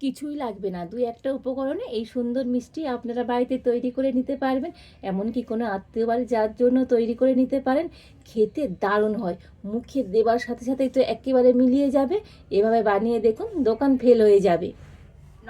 কিছুই লাগবে না, দুই একটা উপকরণে এই সুন্দর মিষ্টি আপনারা বাড়িতে তৈরি করে নিতে পারবেন। এমনকি কোনো আত্মীয় বাড়ি যার জন্য তৈরি করে নিতে পারেন। খেতে দারুণ হয়, মুখে দেবার সাথে সাথেই তো একেবারে মিলিয়ে যাবে। এভাবে বানিয়ে দেখুন, দোকান ফেল হয়ে যাবে।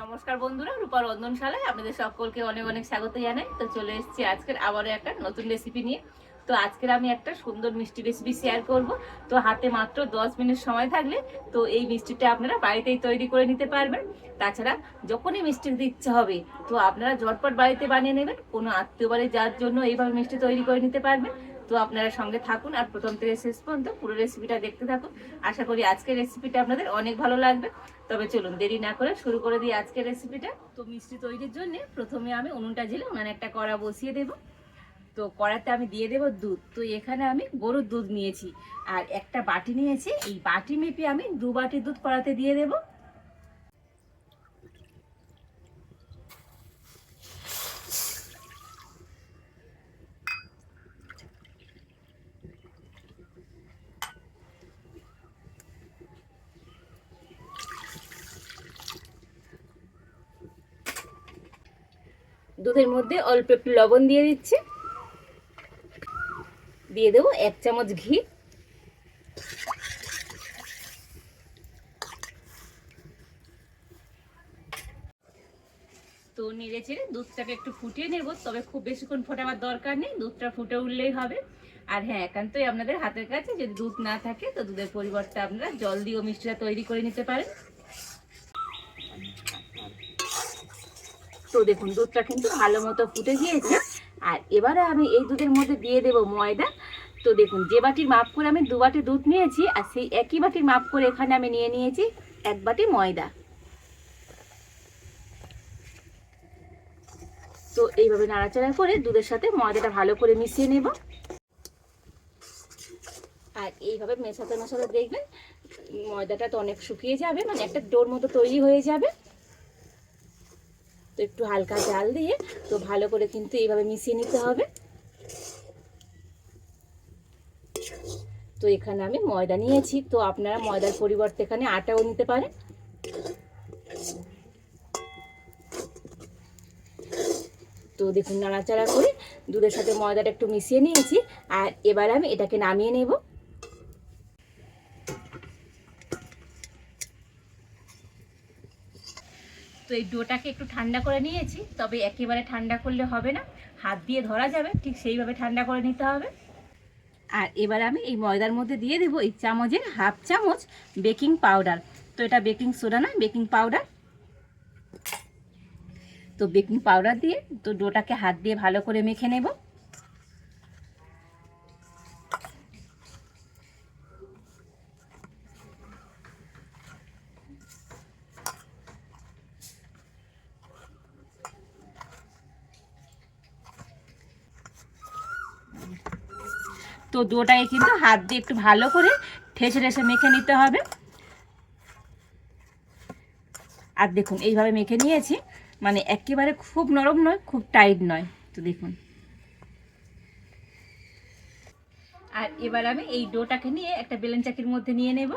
নমস্কার বন্ধুরা, রূপার রন্ধনশালায় আপনাদের সকলকে অনেক অনেক স্বাগত জানাই। তো চলে এসেছি আজকের আবারও একটা নতুন রেসিপি নিয়ে। তো আজকের আমি একটা সুন্দর মিষ্টি রেসিপি শেয়ার করব। তো হাতে মাত্র 10 মিনিট সময় থাকলে তো এই মিষ্টিটা আপনারা বাড়িতেই তৈরি করে নিতে পারবেন। তাছাড়া যখনই মিষ্টি খেতে ইচ্ছা হবে তো আপনারা ঝটপট বাড়িতে বানিয়ে নেবেন। কোনো আত্মীয় বাড়ি যার জন্য এইভাবে মিষ্টি তৈরি করে নিতে পারবেন। তো আপনারা সঙ্গে থাকুন আর প্রথম থেকে শেষ পর্যন্ত পুরো রেসিপিটা দেখতে থাকুন। আশা করি আজকের রেসিপিটা আপনাদের অনেক ভালো লাগবে। তবে চলুন দেরি না করে শুরু করে দিই আজকের রেসিপিটা। তো মিষ্টি তৈরির জন্য প্রথমে আমি উনুনটা জ্বেলে উনানে একটা কড়া বসিয়ে দেব। তো কড়াতে আমি দিয়ে দেব দুধ। তো এখানে আমি গরুর দুধ নিয়েছি আর একটা বাটি নিয়েছি। এই বাটি মেপে আমি 2 বাটি দুধ কড়াতে দিয়ে দেব। দুধের মধ্যে অল্প একটু লবণ দিয়ে দিচ্ছি, দিয়ে দেবো 1 চামচ ঘি, তো নেড়ে চেড়ে দুধটাকে একটু ফুটিয়ে নেব। তবে খুব বেশিক্ষণ ফোটাবার দরকার নেই, দুধটা ফুটে উঠলেই হবে। আর হ্যাঁ, একান্তই আপনাদের হাতের কাছে, যদি দুধ না থাকে তো দুধের পরিবর্তে আপনারা জল দিয়েও মিষ্টিটা তৈরি করে নিতে পারেন। তো দেখুন দুধটা কিন্তু ভালো মতো ফুটে গিয়েছে। আর এবারে আমি এই দুধের মধ্যে দিয়ে দেব ময়দা। তো দেখুন, যে বাটির মাপ করে আমি 2 বাটি দুধ নিয়েছি আর সেই একই বাটির মাপ করে এখানে আমি নিয়ে নিয়েছি 1 বাটি ময়দা। তো এইভাবে নাড়াচাড়া করে দুধের সাথে ময়দাটা ভালো করে মিশিয়ে নেব। আর এইভাবে মেশাতে মেশাতে দেখবেন ময়দাটা তো অনেক শুকিয়ে যাবে, মানে একটা ডোর মতো তৈরি হয়ে যাবে। তো একটু হালকা জাল দিয়ে তো ভালো করে কিন্তু এইভাবে মিশিয়ে নিতে হবে। তো এখানে আমি ময়দা নিয়েছি, তো আপনারা ময়দার পরিবর্তে এখানে আটাও নিতে পারেন। তো দেখুন নাড়াচাড়া করে দুধের সাথে ময়দাটা একটু মিশিয়ে নিয়েছি। আর এবার আমি এটাকে নামিয়ে নেব। তো এই ডোটাকে একটু ঠান্ডা করে নিয়েছি, তবে একেবারে ঠান্ডা করলে হবে না, হাত দিয়ে ধরা যাবে, ঠিক সেইভাবে ঠান্ডা করে নিতে হবে। আর এবার আমি এই ময়দার মধ্যে দিয়ে দেবো এই চামচের 1/2 চামচ বেকিং পাউডার। তো এটা বেকিং সোডা না, বেকিং পাউডার। তো বেকিং পাউডার দিয়ে তো ডোটাকে হাত দিয়ে ভালো করে মেখে নেব। তো ডোটাকে কিন্তু হাত দিয়ে একটু ভালো করে ঠেসে ঠেসে মেখে নিতে হবে। আর দেখুন এইভাবে মেখে নিয়েছি, মানে একেবারে খুব নরম নয়, খুব টাইট নয়। তো দেখুন, আর এবার আমি এই ডোটাকে নিয়ে একটা বেলেন চাকির মধ্যে নিয়ে নেব।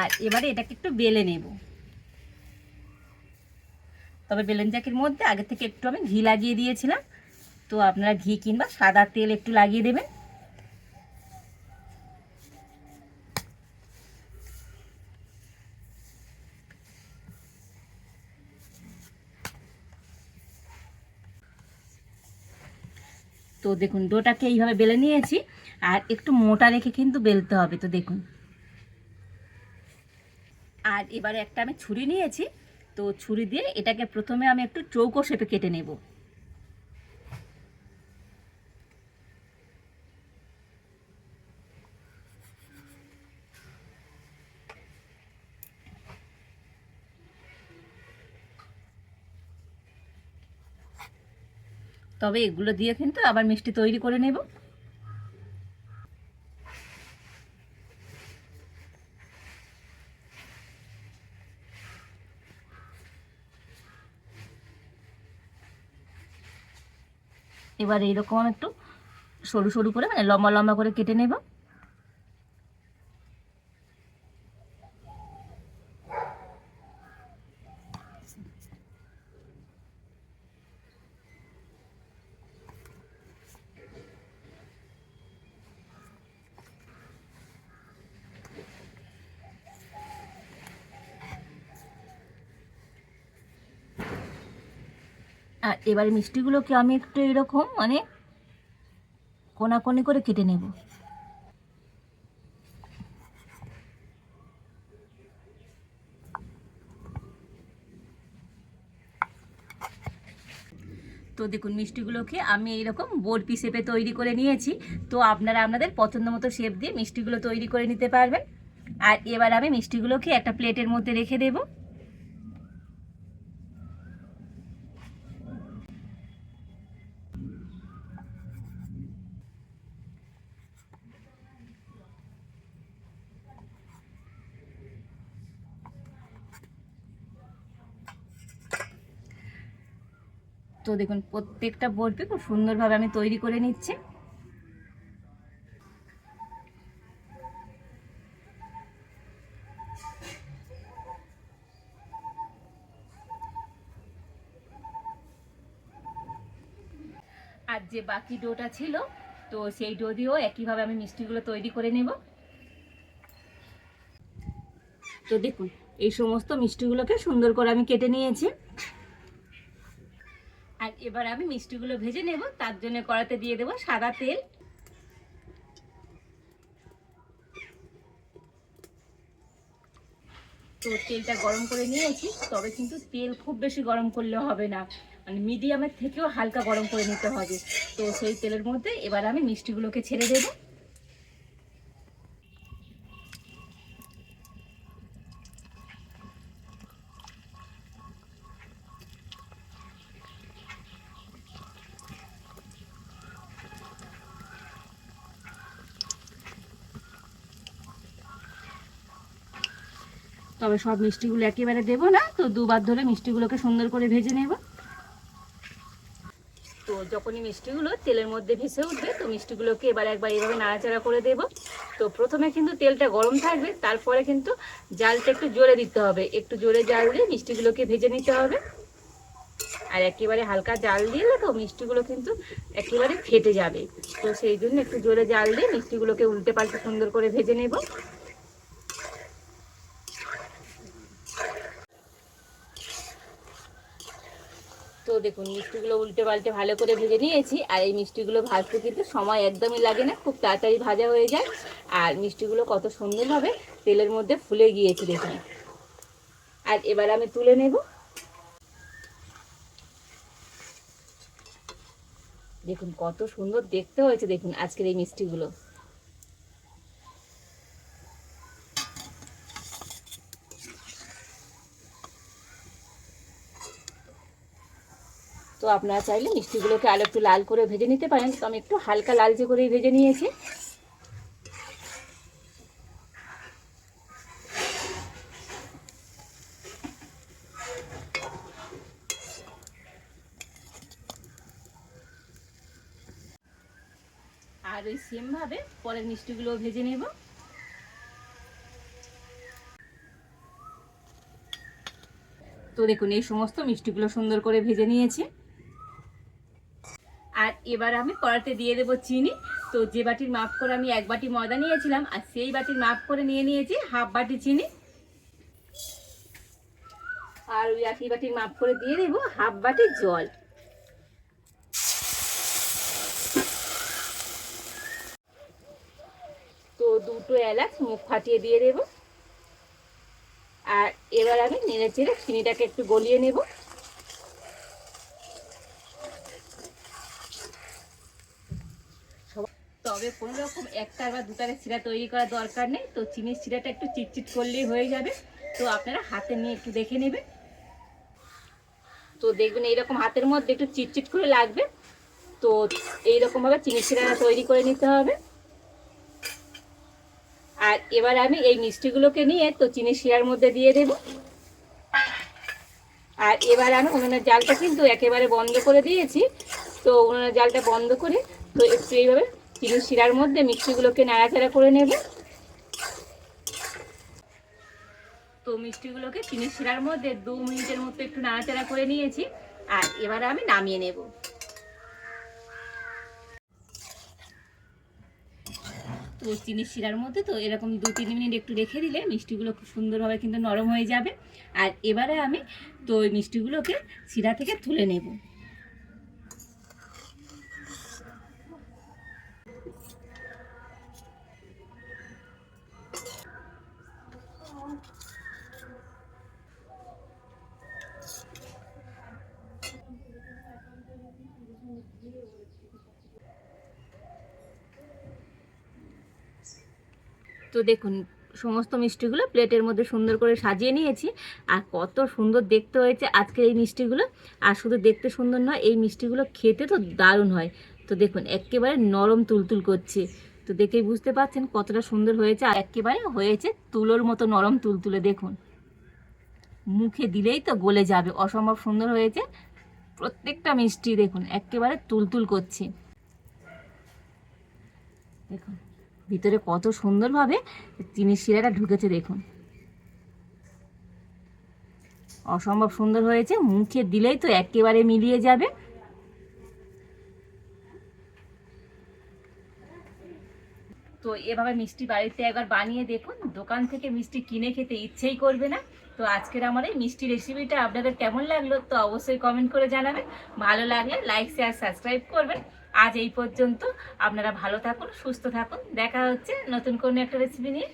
আর এবারে এটাকে একটু বেলে নেব। তবে বেলেন চাকির মধ্যে আগে থেকে একটু আমি ঘি লাগিয়ে দিয়েছিলাম। তো আপনারা ঘি কিংবা সাদা তেল একটু লাগিয়ে দেবেন। তো দেখুন ডোটাকে এইভাবে বেলে নিয়েছি। আর একটু মোটা রেখে কিন্তু বেলতে হবে। তো দেখুন, আর এবারে একটা আমি ছুরি নিয়েছি। তো ছুরি দিয়ে এটাকে প্রথমে আমি একটু চৌকো শেপে কেটে নেব। তবে এগুলো দিয়ে কিন্তু আবার মিষ্টি তৈরি করে নেব। এবার এইরকম একটু সরু সরু করে, মানে লম্বা লম্বা করে কেটে নেব। আর এবারে মিষ্টিগুলোকে আমি একটু এরকম মানে কোনাকুনি করে কেটে নেব। তো দেখুন মিষ্টিগুলোকে আমি এইরকম বরফি শেপে তৈরি করে নিয়েছি। তো আপনারা আপনাদের পছন্দ মতো শেপ দিয়ে মিষ্টিগুলো তৈরি করে নিতে পারবেন। আর এবার আমি মিষ্টিগুলোকে একটা প্লেটের মধ্যে রেখে দেব। তো দেখুন প্রত্যেকটা বরফি খুব সুন্দরভাবে আমি তৈরি করে নিচ্ছি। আর যে বাকি ডোটা ছিল তো সেই ডো দিয়েও একইভাবে আমি মিষ্টিগুলো তৈরি করে নেব। তো দেখুন এই সমস্ত মিষ্টিগুলোকে সুন্দর করে আমি কেটে নিয়েছি। আর এবার আমি মিষ্টিগুলো ভেজে নেব। তার জন্য কড়াতে দিয়ে দেব সাদা তেল। তো তেলটা গরম করে নিয়েছি, তবে কিন্তু তেল খুব বেশি গরম করলে হবে না, মানে মিডিয়ামের থেকেও হালকা গরম করে নিতে হবে। তো সেই তেলের মধ্যে এবার আমি মিষ্টিগুলোকে ছেড়ে দেব। তবে সব মিষ্টিগুলো একেবারে দেবো না, তো দুবার ধরে মিষ্টিগুলোকে সুন্দর করে ভেজে নেব। তো যখনই মিষ্টিগুলো তেলের মধ্যে ভেসে উঠবে তো মিষ্টিগুলোকে এবার একবার এইভাবে নাড়াচাড়া করে দেব। তো প্রথমে কিন্তু তেলটা গরম থাকবে, তারপরে কিন্তু জালটা একটু জোরে দিতে হবে, একটু জোরে জাল দিয়ে মিষ্টিগুলোকে ভেজে নিতে হবে। আর একেবারে হালকা জাল দিলে তো মিষ্টিগুলো কিন্তু একেবারে ফেটে যাবে। তো সেই জন্য একটু জোরে জাল দিয়ে মিষ্টিগুলোকে উল্টে পাল্টে সুন্দর করে ভেজে নেব। তো দেখুন মিষ্টিগুলো উল্টে পাল্টে ভালো করে ভেজে নিয়েছি। আর এই মিষ্টিগুলো ভাজতে কিন্তু সময় একদমই লাগে না, খুব তাড়াতাড়ি ভাজা হয়ে যায়। আর মিষ্টিগুলো কত সুন্দরভাবে তেলের মধ্যে ফুলে গিয়েছে দেখুন। আর এবার আমি তুলে নেব। দেখুন কত সুন্দর দেখতে হয়েছে দেখুন আজকের এই মিষ্টিগুলো। তো আপনারা চাইলে মিষ্টিগুলোকে আরো একটু লাল করে ভেজে নিতে পারেন, তো আমি একটু হালকা লালচে করেই ভেজে নিয়েছি। আর ওই সেম ভাবে পরের মিষ্টিগুলো ভেজে নেব। তো দেখুন এই সমস্ত মিষ্টিগুলো সুন্দর করে ভেজে নিয়েছি। আর এবার আমি কড়াতে দিয়ে দেবো চিনি। তো যে বাটির মাপ করে আমি 1 বাটি ময়দা নিয়েছিলাম, আর সেই বাটির মাপ করে নিয়ে নিয়েছি হাফ বাটি চিনি। আর ওই একই বাটির মাপ করে দিয়ে দেবো হাফ বাটি জল। তো দুটো এলাচ মুখ ফাটিয়ে দিয়ে দেবো। আর এবার আমি নেড়ে চেড়ে চিনিটাকে একটু গলিয়ে নেব। তবে কোনো রকম একটার বা দুটার শিরা তৈরি করার দরকার নেই। তো চিনির শিরাটা একটু চিটচিট করলেই হয়ে যাবে। তো আপনারা হাতে নিয়ে একটু দেখে নেবেন। তো দেখবেন এইরকম হাতের মধ্যে একটু চিটচিট করে লাগবে। তো এইরকমভাবে চিনির শিরাটা তৈরি করে নিতে হবে। আর এবার আমি এই মিষ্টিগুলোকে নিয়ে তো চিনির শিরার মধ্যে দিয়ে দেব। আর এবার আমি উনুনের জালটা কিন্তু একেবারে বন্ধ করে দিয়েছি। তো উনুনের জালটা বন্ধ করে তো একটু এইভাবে চিনির শিরার মধ্যে মিষ্টিগুলোকে নাড়াচাড়া করে নেব। তো মিষ্টিগুলোকে চিনির শিরার মধ্যে 2 মিনিটের মতো একটু নাড়াচাড়া করে নিয়েছি। আর এবার আমি নামিয়ে নেব। তো চিনির শিরার মধ্যে তো এরকম 2-3 মিনিট একটু রেখে দিলে মিষ্টিগুলো খুব সুন্দরভাবে কিন্তু নরম হয়ে যাবে। আর এবারে আমি তো ওই মিষ্টিগুলোকে শিরা থেকে তুলে নেব। তো দেখুন সমস্ত মিষ্টিগুলো প্লেটের মধ্যে সুন্দর করে সাজিয়ে নিয়েছি। আর কত সুন্দর দেখতে হয়েছে আজকের এই মিষ্টিগুলো। আর শুধু দেখতে সুন্দর নয়, এই মিষ্টিগুলো খেতে তো দারুণ হয়। তো দেখুন একেবারে নরম তুলতুল করছে, তো দেখেই বুঝতে পারছেন কতটা সুন্দর হয়েছে। আর একেবারে হয়েছে তুলোর মতো নরম তুলতুলে, দেখুন মুখে দিলেই তো গলে যাবে, অসম্ভব সুন্দর হয়েছে। প্রত্যেকটা মিষ্টি দেখুন একেবারে তুলতুল করছে। দেখুন ভিতরে কত সুন্দরভাবে চিনির শিরাটা ঢুকেছে, দেখুন অসম্ভব সুন্দর হয়েছে, মুখে দিলেই তো একেবারে মিলিয়ে যাবে। তো এভাবে মিষ্টি বাড়িতে একবার বানিয়ে দেখুন, দোকান থেকে মিষ্টি কিনে খেতে ইচ্ছেই করবে না। তো আজকের আমার এই মিষ্টি রেসিপিটা আপনাদের কেমন লাগলো তো অবশ্যই কমেন্ট করে জানাবেন। ভালো লাগলে লাইক শেয়ার সাবস্ক্রাইব করবেন। আজ এই পর্যন্ত, আপনারা ভালো থাকুন, সুস্থ থাকুন, দেখা হচ্ছে নতুন কোনো একটা রেসিপি নিয়ে।